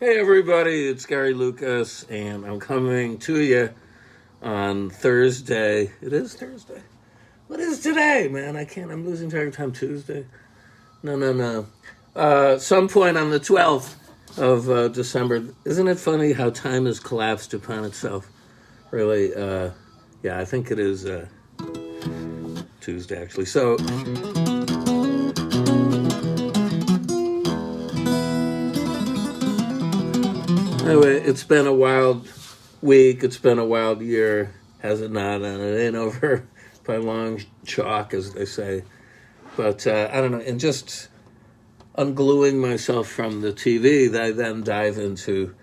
Hey everybody, it's Gary Lucas, and I'm coming to you on Thursday. It is Thursday. What is today, man? I'm losing track of time. Tuesday? No. Some point on the 12th of December. Isn't it funny how time has collapsed upon itself? Really, I think it is Tuesday, actually. So, anyway, it's been a wild week. It's been a wild year, has it not? And it ain't over by long chalk, as they say. But I don't know. And just ungluing myself from the TV, I then dive into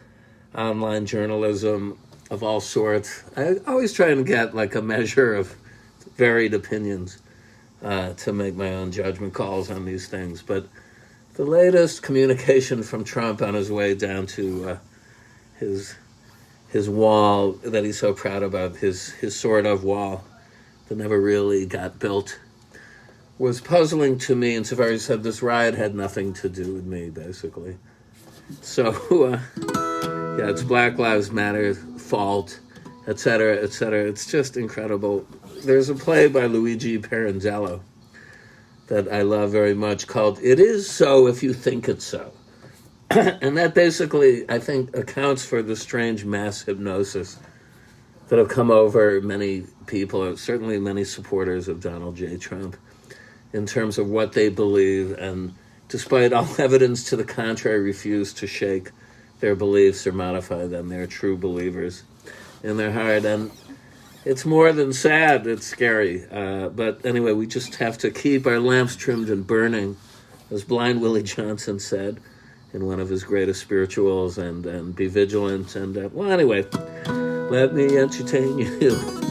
online journalism of all sorts. I always try and get like a measure of varied opinions to make my own judgment calls on these things. But the latest communication from Trump on his way down to his wall that he's so proud about, his sort of wall that never really got built, was puzzling to me insofar as he said this riot had nothing to do with me, basically. So, it's Black Lives Matter fault, etc., etc. It's just incredible. There's a play by Luigi Pirandello that I love very much called It Is So If You Think It's So. And that basically, I think, accounts for the strange mass hypnosis that have come over many people, certainly many supporters of Donald J. Trump, in terms of what they believe, and despite all evidence to the contrary, refuse to shake their beliefs or modify them. They're true believers in their heart. And it's more than sad, it's scary. But anyway, we just have to keep our lamps trimmed and burning, as Blind Willie Johnson said in one of his greatest spirituals, and be vigilant. And, anyway, let me entertain you.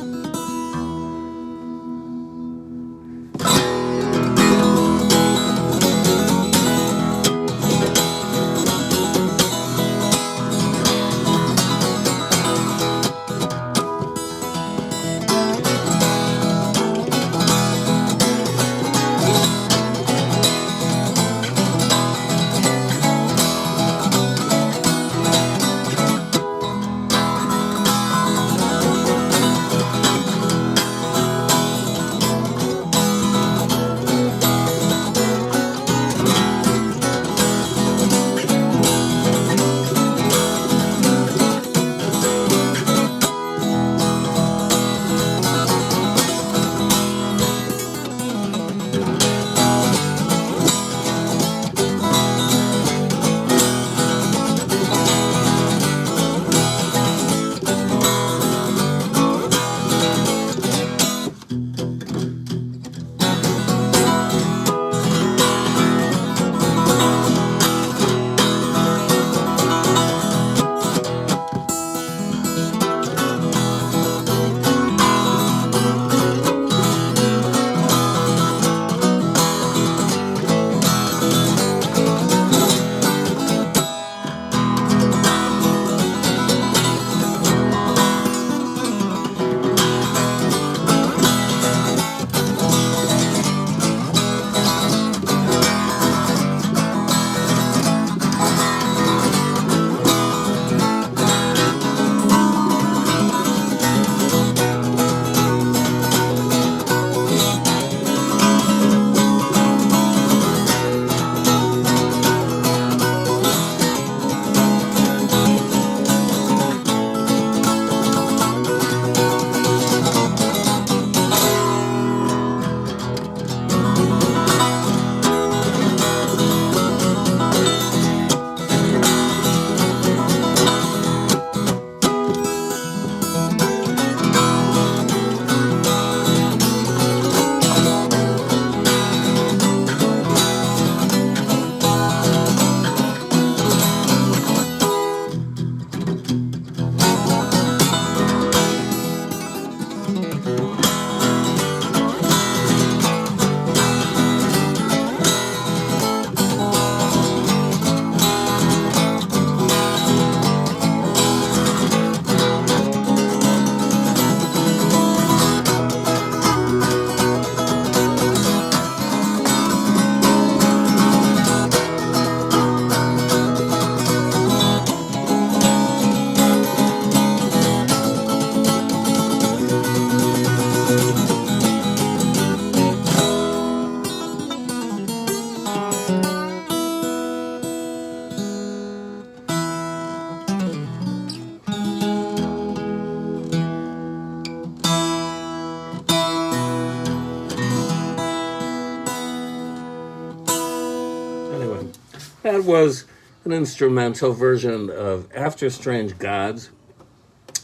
was an instrumental version of After Strange Gods,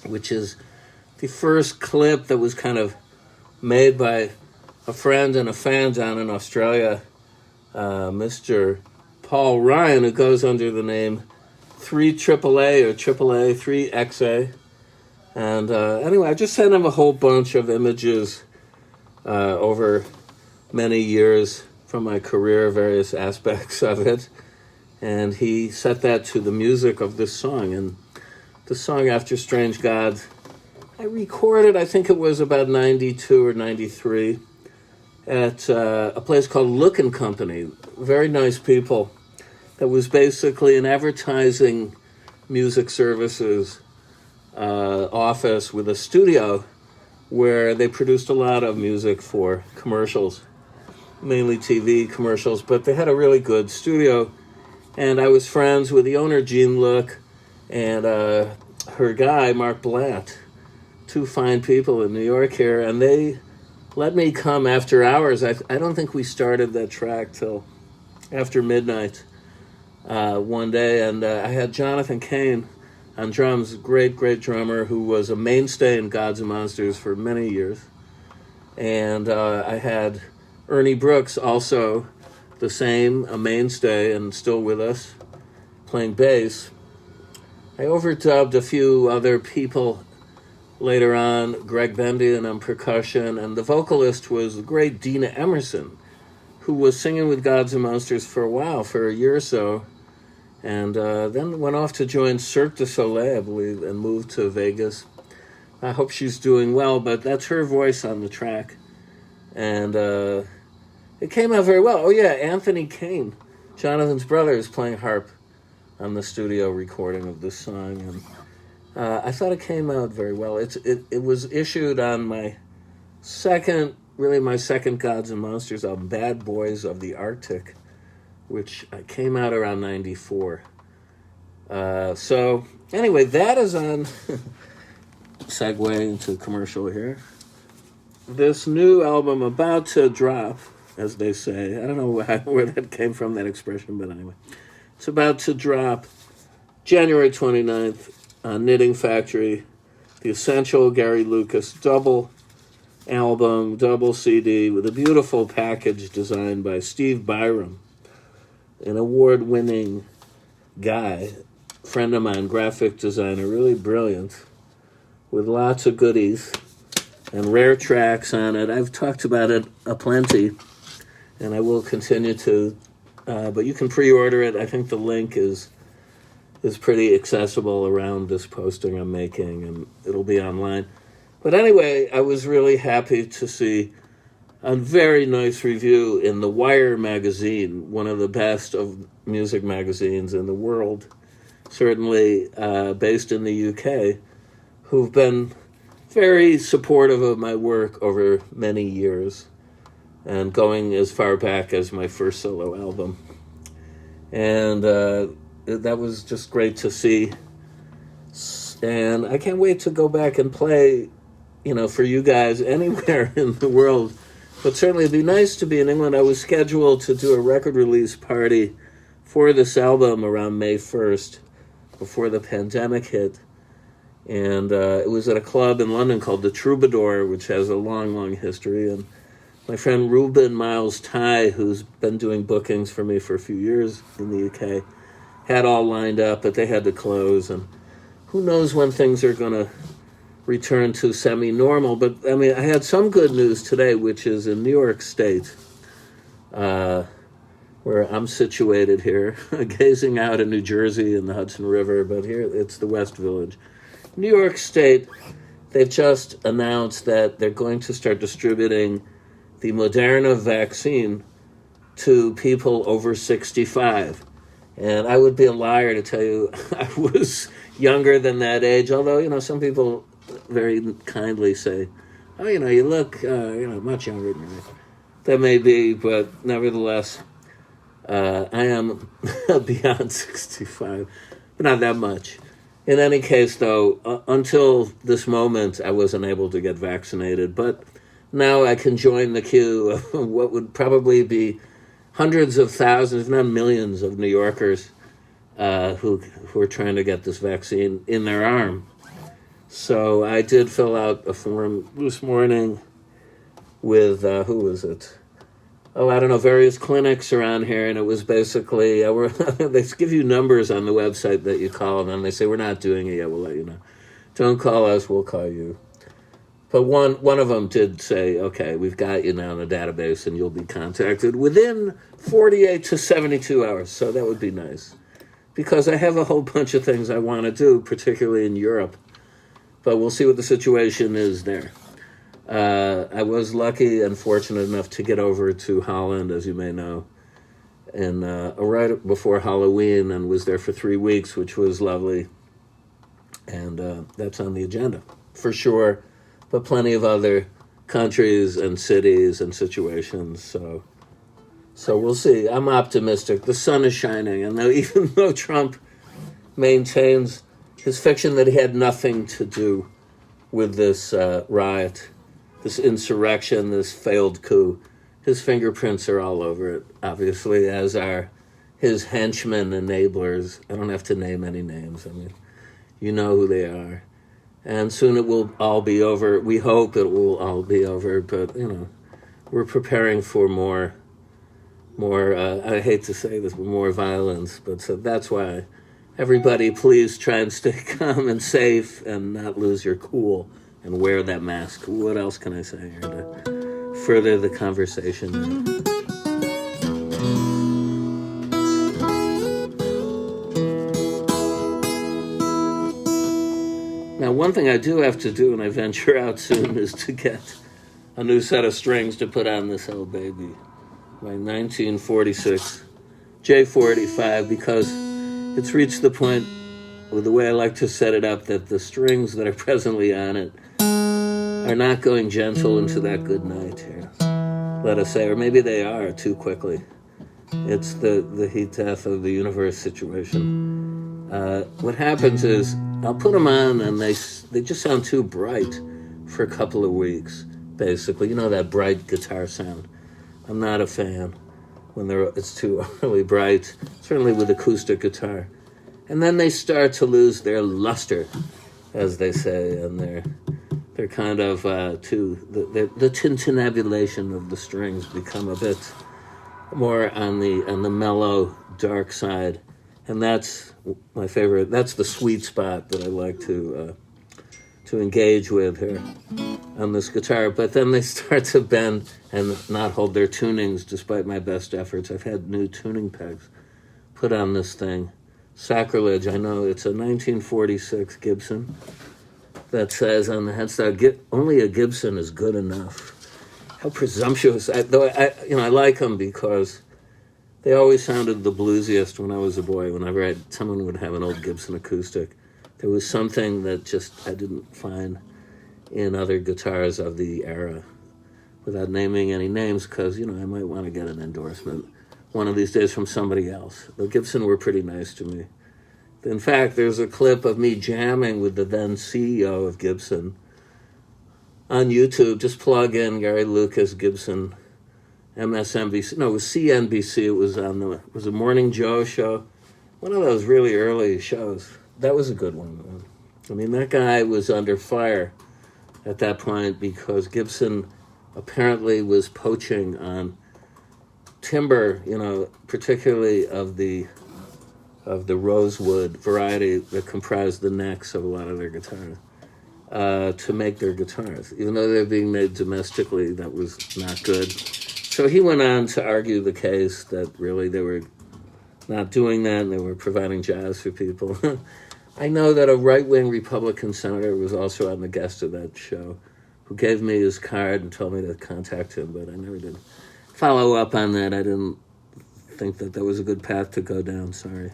which is the first clip that was kind of made by a friend and a fan down in Australia, Mr. Paul Ryan, who goes under the name 3AAA or AAA 3XA. And anyway, I just sent him a whole bunch of images over many years from my career, various aspects of it. And he set that to the music of this song. And the song After Strange Gods, I recorded, I think it was about 92 or 93, at a place called Look and Company. Very nice people. That was basically an advertising music services office with a studio where they produced a lot of music for commercials, mainly TV commercials, but they had a really good studio. And I was friends with the owner, Jean Look, and her guy, Mark Blatt, two fine people in New York here, and they let me come after hours. I don't think we started that track till after midnight one day, and I had Jonathan Cain on drums, great drummer who was a mainstay in Gods and Monsters for many years. And I had Ernie Brooks, also the same, a mainstay and still with us, playing bass. I overdubbed a few other people later on, Greg Bendian on percussion, and the vocalist was the great Dina Emerson, who was singing with Gods and Monsters for a while, for a year or so, and then went off to join Cirque du Soleil, I believe, and moved to Vegas. I hope she's doing well, but that's her voice on the track. And it came out very well. Oh yeah, Anthony Cain, Jonathan's brother, is playing harp on the studio recording of this song, and I thought it came out very well. It was issued on my second Gods and Monsters album, Bad Boys of the Arctic, which came out around 94. So anyway, that is on segue into commercial here. This new album about to drop, as they say. I don't know where that came from, that expression, but anyway. It's about to drop January 29th on Knitting Factory. The Essential Gary Lucas double album, double CD, with a beautiful package designed by Steve Byram, an award-winning guy, friend of mine, graphic designer, really brilliant, with lots of goodies and rare tracks on it. I've talked about it aplenty, and I will continue to, but you can pre-order it. I think the link is pretty accessible around this posting I'm making, and it'll be online. But anyway, I was really happy to see a very nice review in The Wire magazine, one of the best of music magazines in the world, certainly based in the UK, who've been very supportive of my work over many years, and going as far back as my first solo album. And that was just great to see. And I can't wait to go back and play, for you guys anywhere in the world. But certainly it'd be nice to be in England. I was scheduled to do a record release party for this album around May 1st, before the pandemic hit. And it was at a club in London called the Troubadour, which has a long history. And my friend Ruben Miles Ty, who's been doing bookings for me for a few years in the UK, had all lined up, but they had to close. And who knows when things are going to return to semi-normal. But, I mean, I had some good news today, which is in New York State, where I'm situated here, gazing out at New Jersey and the Hudson River, but here it's the West Village. New York State, they've just announced that they're going to start distributing the Moderna vaccine to people over 65. And I would be a liar to tell you I was younger than that age, although, some people very kindly say, oh, you look, much younger than me. That may be, but nevertheless, I am beyond 65, but not that much. In any case, though, until this moment, I wasn't able to get vaccinated. But now I can join the queue of what would probably be hundreds of thousands, if not millions, of New Yorkers who are trying to get this vaccine in their arm. So I did fill out a form this morning with, who was it? Oh, I don't know, various clinics around here, and it was basically, they give you numbers on the website that you call, and then they say, we're not doing it yet, we'll let you know. Don't call us, we'll call you. But one of them did say, okay, we've got you now in the database, and you'll be contacted within 48 to 72 hours, so that would be nice. Because I have a whole bunch of things I want to do, particularly in Europe, but we'll see what the situation is there. I was lucky and fortunate enough to get over to Holland, as you may know, and right before Halloween, and was there for 3 weeks, which was lovely. And that's on the agenda, for sure, but plenty of other countries and cities and situations. So we'll see. I'm optimistic. The sun is shining, and even though Trump maintains his fiction that he had nothing to do with this riot, this insurrection, this failed coup, his fingerprints are all over it, obviously, as are his henchmen, enablers. I don't have to name any names. I mean, you know who they are. And soon it will all be over. We hope it will all be over, but, we're preparing for more, I hate to say this, but more violence. But so that's why everybody please try and stay calm and safe and not lose your cool and wear that mask. What else can I say here to further the conversation? Now, one thing I do have to do when I venture out soon is to get a new set of strings to put on this old baby. My 1946 J485, because it's reached the point with the way I like to set it up that the strings that are presently on it are not going gentle into that good night here, let us say, or maybe they are too quickly. It's the heat death of the universe situation. What happens is I'll put them on and they just sound too bright for a couple of weeks, basically. That bright guitar sound. I'm not a fan when it's too early bright, certainly with acoustic guitar. And then they start to lose their luster, as they say, and they're kind of the tintinnabulation of the strings become a bit more on the mellow, dark side, and that's my favorite. That's the sweet spot that I like to engage with here on this guitar. But then they start to bend and not hold their tunings, despite my best efforts. I've had new tuning pegs put on this thing. Sacrilege, I know. It's a 1946 Gibson that says on the headstock, only a Gibson is good enough. How presumptuous. I like them because they always sounded the bluesiest when I was a boy. Whenever someone would have an old Gibson acoustic, there was something that just I didn't find in other guitars of the era, without naming any names, because, I might want to get an endorsement one of these days from somebody else. The Gibson were pretty nice to me. In fact, there's a clip of me jamming with the then CEO of Gibson on YouTube. Just plug in Gary Lucas Gibson, MSNBC. No, it was CNBC. It was a Morning Joe show. One of those really early shows. That was a good one. I mean, that guy was under fire at that point because Gibson apparently was poaching on timber, particularly of the rosewood variety that comprised the necks of a lot of their guitars, to make their guitars. Even though they're being made domestically, that was not good. So he went on to argue the case that really they were not doing that and they were providing jobs for people. I know that a right-wing Republican senator was also on the guest of that show who gave me his card and told me to contact him, but I never did follow up on that. I didn't think that was a good path to go down, sorry.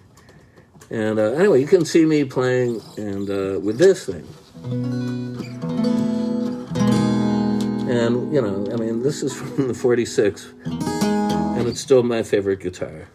And anyway, you can see me playing and with this thing. And, this is from the 46, and it's still my favorite guitar.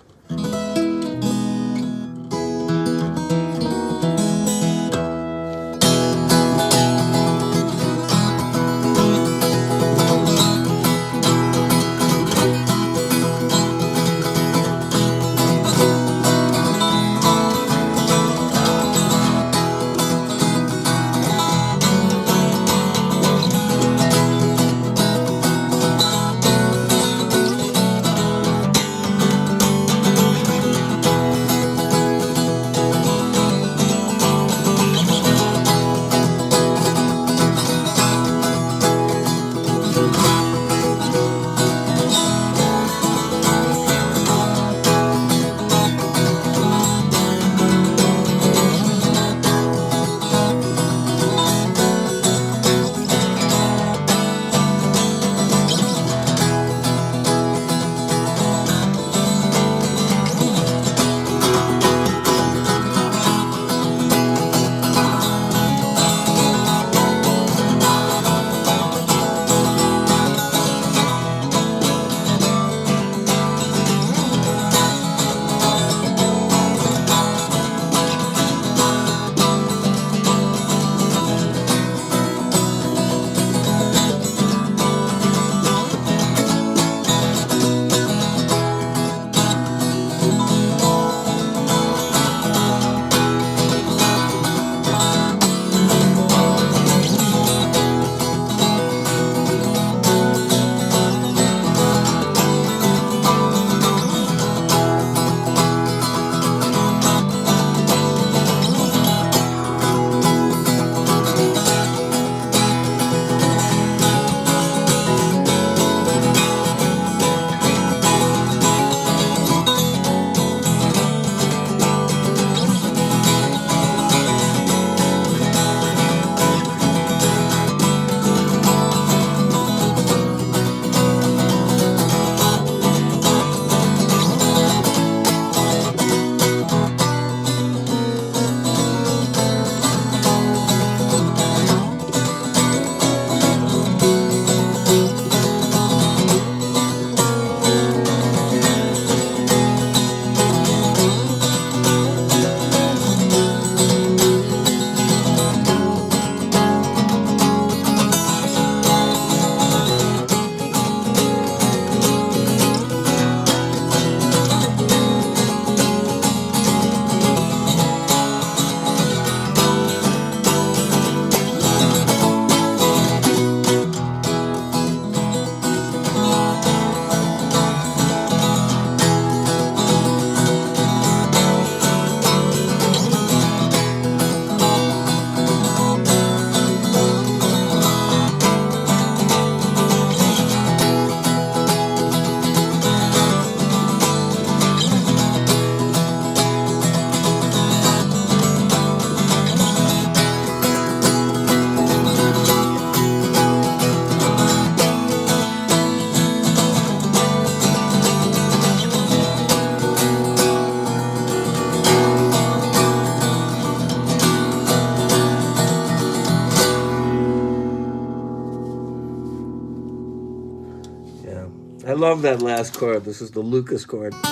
love that last chord. This is the Lucas chord. I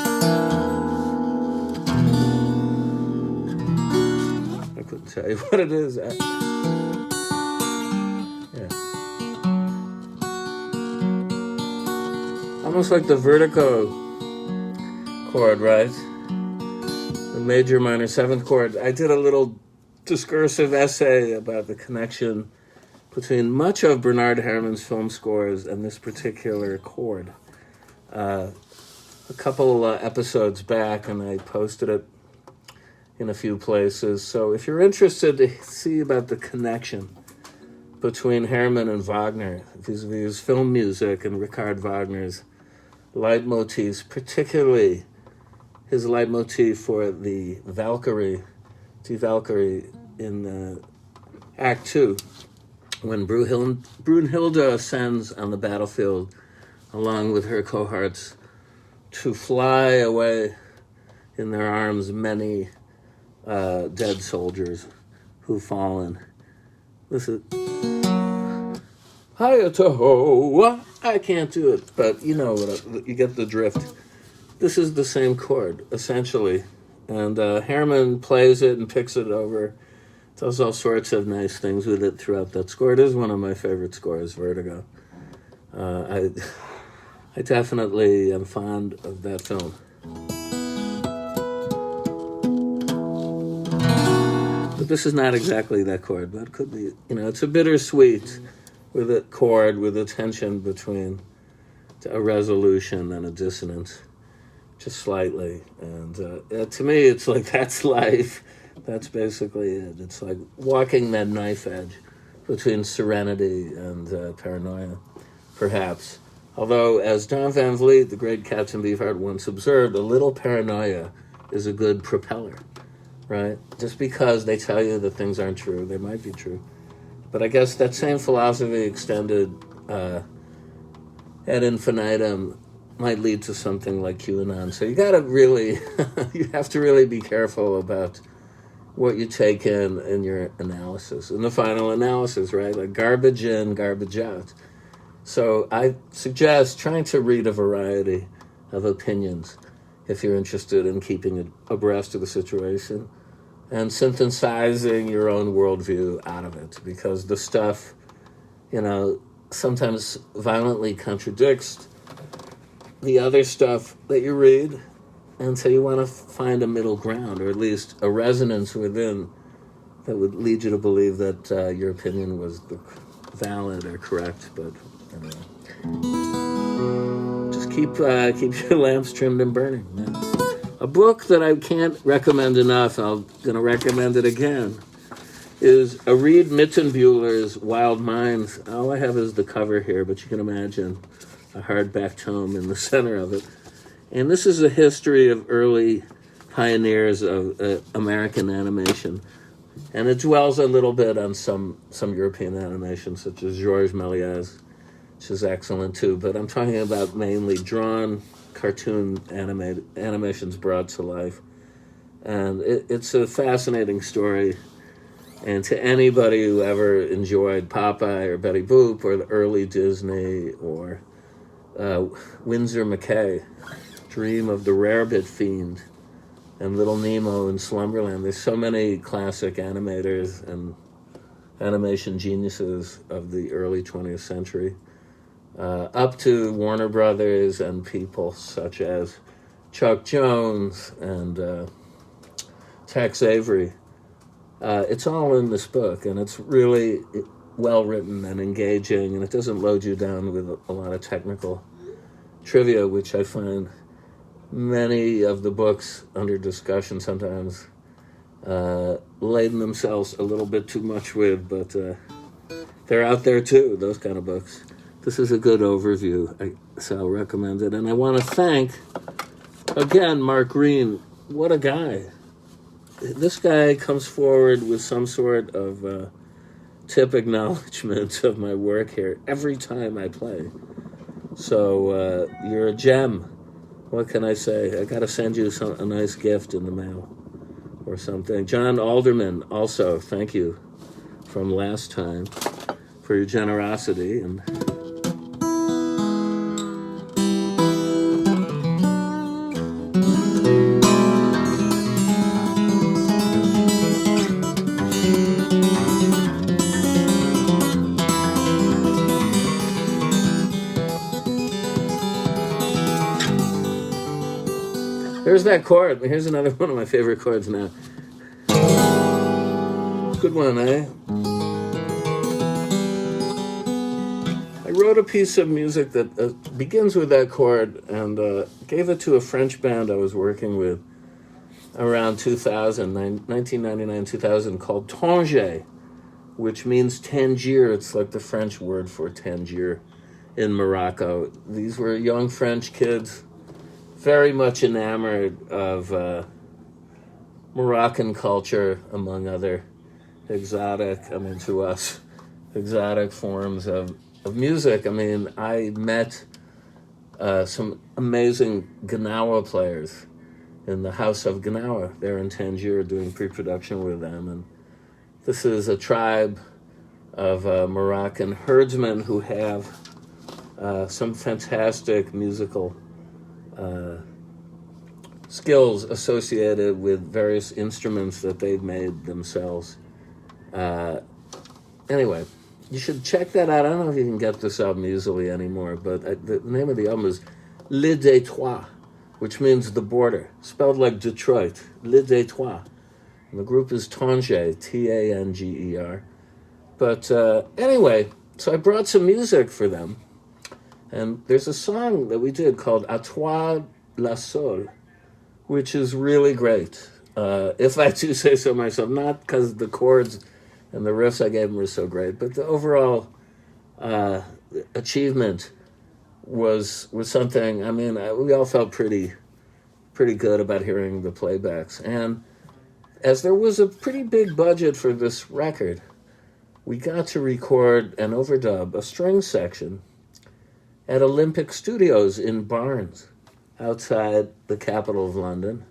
couldn't tell you what it is. Yeah. Almost like the vertigo chord, right? The major minor seventh chord. I did a little discursive essay about the connection between much of Bernard Herrmann's film scores and this particular chord. A couple episodes back, and I posted it in a few places. So if you're interested to see about the connection between Herrmann and Wagner, vis-a-vis film music and Richard Wagner's leitmotifs, particularly his leitmotif for the Valkyrie, Die Valkyrie in Act 2, when Brunhilde ascends on the battlefield along with her cohorts to fly away in their arms many dead soldiers who've fallen. This is Hi-to-ho. I can't do it, but you know what? You get the drift. This is the same chord, essentially. And Herrmann plays it and picks it over, does all sorts of nice things with it throughout that score. It is one of my favorite scores, Vertigo. I definitely am fond of that film. But this is not exactly that chord, but it could be. You know, it's a bittersweet with a chord with a tension between a resolution and a dissonance, just slightly. And to me, it's like that's life. That's basically it. It's like walking that knife edge between serenity and paranoia, perhaps. Although, as Don Van Vliet, the great Captain Beefheart, once observed, a little paranoia is a good propeller, right? Just because they tell you that things aren't true, they might be true. But I guess that same philosophy extended ad infinitum might lead to something like QAnon. So you got to really, you have to really be careful about what you take in your analysis, in the final analysis, right? Like garbage in, garbage out. So I suggest trying to read a variety of opinions if you're interested in keeping abreast of the situation and synthesizing your own worldview out of it, because the stuff, you know, sometimes violently contradicts the other stuff that you read, and so you want to find a middle ground, or at least a resonance within that would lead you to believe that your opinion was valid or correct. But anyway, just keep your lamps trimmed and burning, man. A book that I can't recommend enough, I'm going to recommend it again, is Reed Mittenbuhler's Wild Minds. All I have is the cover here, but you can imagine a hardback tome in the center of it. And this is a history of early pioneers of American animation. And it dwells a little bit on some European animation, such as Georges Méliès, which is excellent too. But I'm talking about mainly drawn cartoon animations brought to life. And it's a fascinating story. And to anybody who ever enjoyed Popeye or Betty Boop or the early Disney or Winsor McKay, Dream of the Rarebit Fiend, and Little Nemo in Slumberland. There's so many classic animators and animation geniuses of the early 20th century, up to Warner Brothers and people such as Chuck Jones and Tex Avery. It's all in this book, and it's really well written and engaging, and it doesn't load you down with a lot of technical trivia, which I find many of the books under discussion sometimes laden themselves a little bit too much with, but they're out there too, those kind of books. This is a good overview, so I'll recommend it. And I want to thank, again, Mark Green. What a guy. This guy comes forward with some sort of tip acknowledgement of my work here every time I play. So you're a gem. What can I say? I got to send you a nice gift in the mail or something. John Alderman, also, thank you from last time for your generosity. And Here's that chord. Here's another one of my favorite chords now. Good one, eh? I wrote a piece of music that begins with that chord and gave it to a French band I was working with around 2000, 1999, 2000, called Tangier, which means Tangier. It's like the French word for Tangier in Morocco. These were young French kids, very much enamored of Moroccan culture, among other exotic, to us, exotic forms of music. I met some amazing Gnawa players in the House of Gnawa there in Tangier, doing pre-production with them. And this is a tribe of Moroccan herdsmen who have some fantastic musical skills associated with various instruments that they've made themselves. Anyway, you should check that out. I don't know if you can get this album easily anymore, but the name of the album is Le Détroit, which means the border, spelled like Detroit, Le Détroit. And the group is Tanger, Tanger. But anyway, so I brought some music for them. And there's a song that we did called A Toi la Sol, which is really great. If I do say so myself, not because the chords and the riffs I gave them were so great, but the overall achievement was something. We all felt pretty good about hearing the playbacks. And as there was a pretty big budget for this record, we got to record and overdub a string section at Olympic Studios in Barnes, outside the capital of London.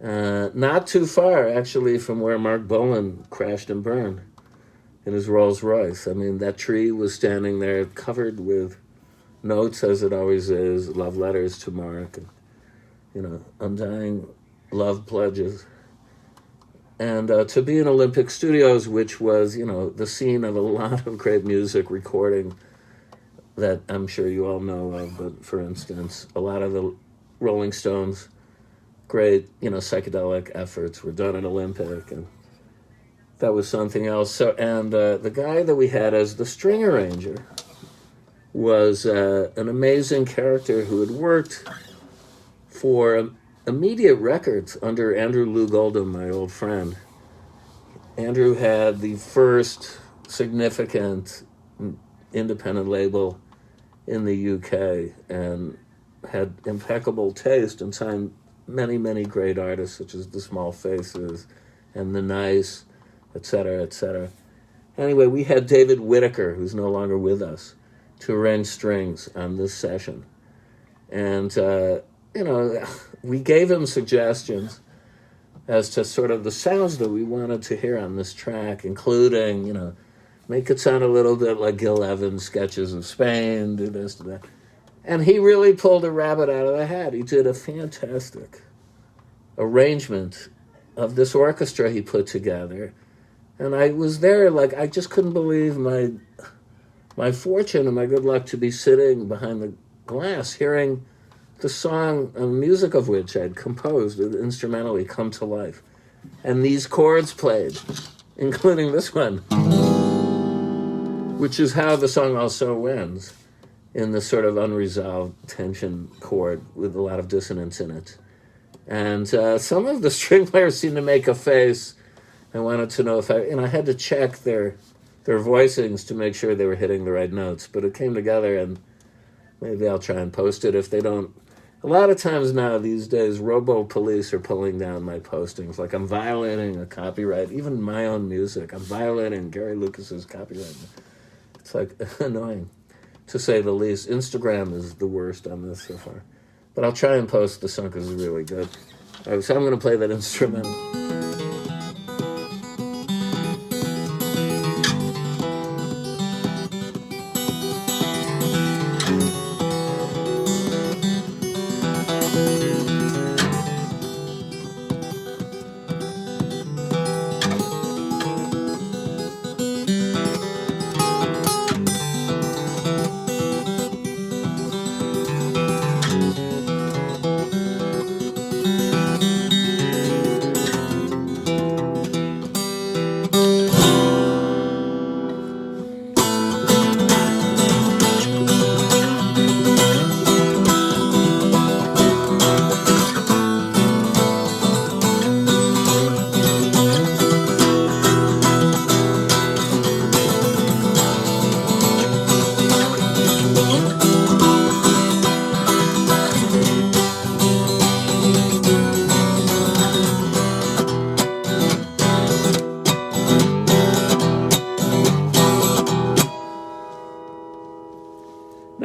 Not too far, actually, from where Mark Bolan crashed and burned in his Rolls Royce. That tree was standing there covered with notes, as it always is, love letters to Mark, and, undying love pledges. And to be in Olympic Studios, which was, the scene of a lot of great music recording that I'm sure you all know of, but for instance, a lot of the Rolling Stones' great, psychedelic efforts were done at Olympic, and that was something else. So, and the guy that we had as the string arranger was an amazing character who had worked for Immediate Records under Andrew Loog Oldham, my old friend. Andrew had the first significant independent label in the UK and had impeccable taste and signed many, many great artists such as The Small Faces and The Nice, etc., etc. Anyway, we had David Whittaker, who's no longer with us, to arrange strings on this session. And, we gave him suggestions as to sort of the sounds that we wanted to hear on this track, including, make it sound a little bit like Gil Evans' Sketches of Spain, do this, do that. And he really pulled a rabbit out of the hat. He did a fantastic arrangement of this orchestra he put together. And I was there, I just couldn't believe my fortune and my good luck to be sitting behind the glass hearing the song and music of which I'd composed instrumentally come to life. And these chords played, including this one, which is how the song also ends, in the sort of unresolved tension chord with a lot of dissonance in it. And some of the string players seemed to make a face. I wanted to know if I had to check their voicings to make sure they were hitting the right notes, but it came together, and maybe I'll try and post it if they don't. A lot of times now, these days, robo-police are pulling down my postings. Like, I'm violating a copyright, even my own music. I'm violating Gary Lucas's copyright. It's, annoying, to say the least. Instagram is the worst on this so far. But I'll try and post the song because it's really good. All right, so I'm going to play that instrumental.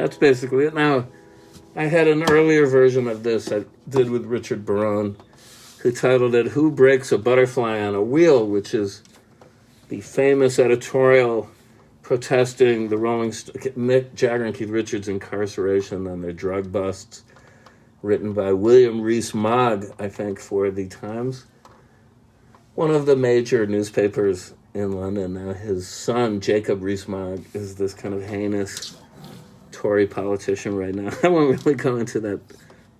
that's basically it. Now, I had an earlier version of this I did with Richard Barone, who titled it "Who Breaks a Butterfly on a Wheel," which is the famous editorial protesting the Mick Jagger and Keith Richards' incarceration and their drug busts, written by William Rees-Mogg, I think, for the Times, one of the major newspapers in London. Now, his son, Jacob Rees-Mogg, is this kind of heinous Tory politician right now. I won't really go into that.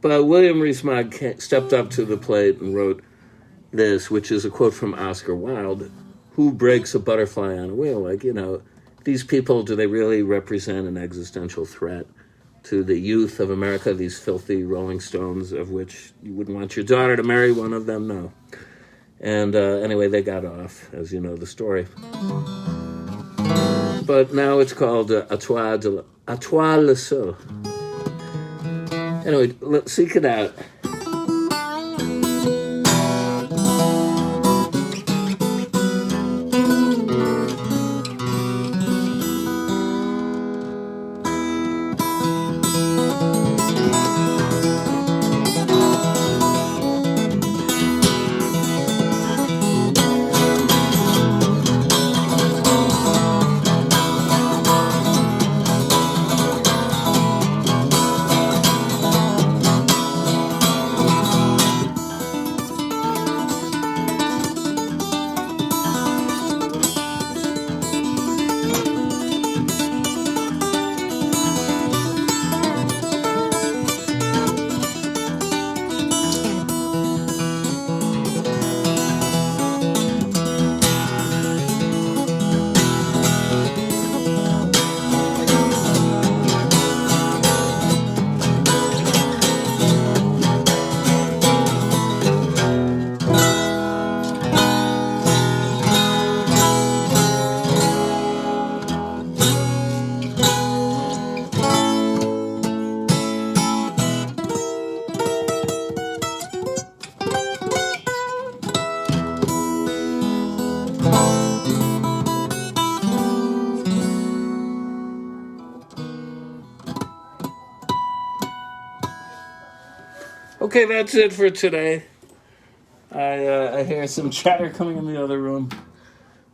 But William Rees-Mogg stepped up to the plate and wrote this, which is a quote from Oscar Wilde: "Who breaks a butterfly on a wheel?" Like, these people, do they really represent an existential threat to the youth of America, these filthy Rolling Stones, of which you wouldn't want your daughter to marry one of them? No. And anyway, they got off, as you know the story. But now it's called À toi le seul. Anyway, let's seek it out. Okay, that's it for today. I hear some chatter coming in the other room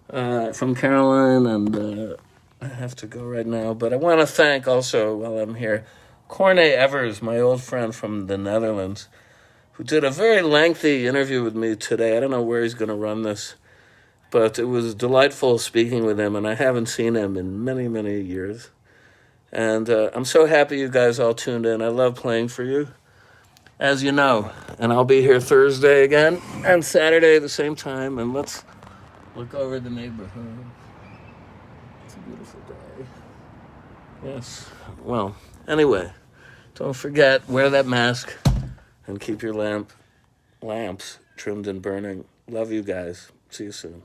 from Caroline, and I have to go right now. But I want to thank also, while I'm here, Corne Evers, my old friend from the Netherlands, who did a very lengthy interview with me today. I don't know where he's going to run this, but it was delightful speaking with him, and I haven't seen him in many, many years. And I'm so happy you guys all tuned in. I love playing for you, as you know. And I'll be here Thursday again and Saturday at the same time. And let's look over the neighborhood. It's a beautiful day. Yes. Well, anyway, don't forget, wear that mask and keep your lamps trimmed and burning. Love you guys. See you soon.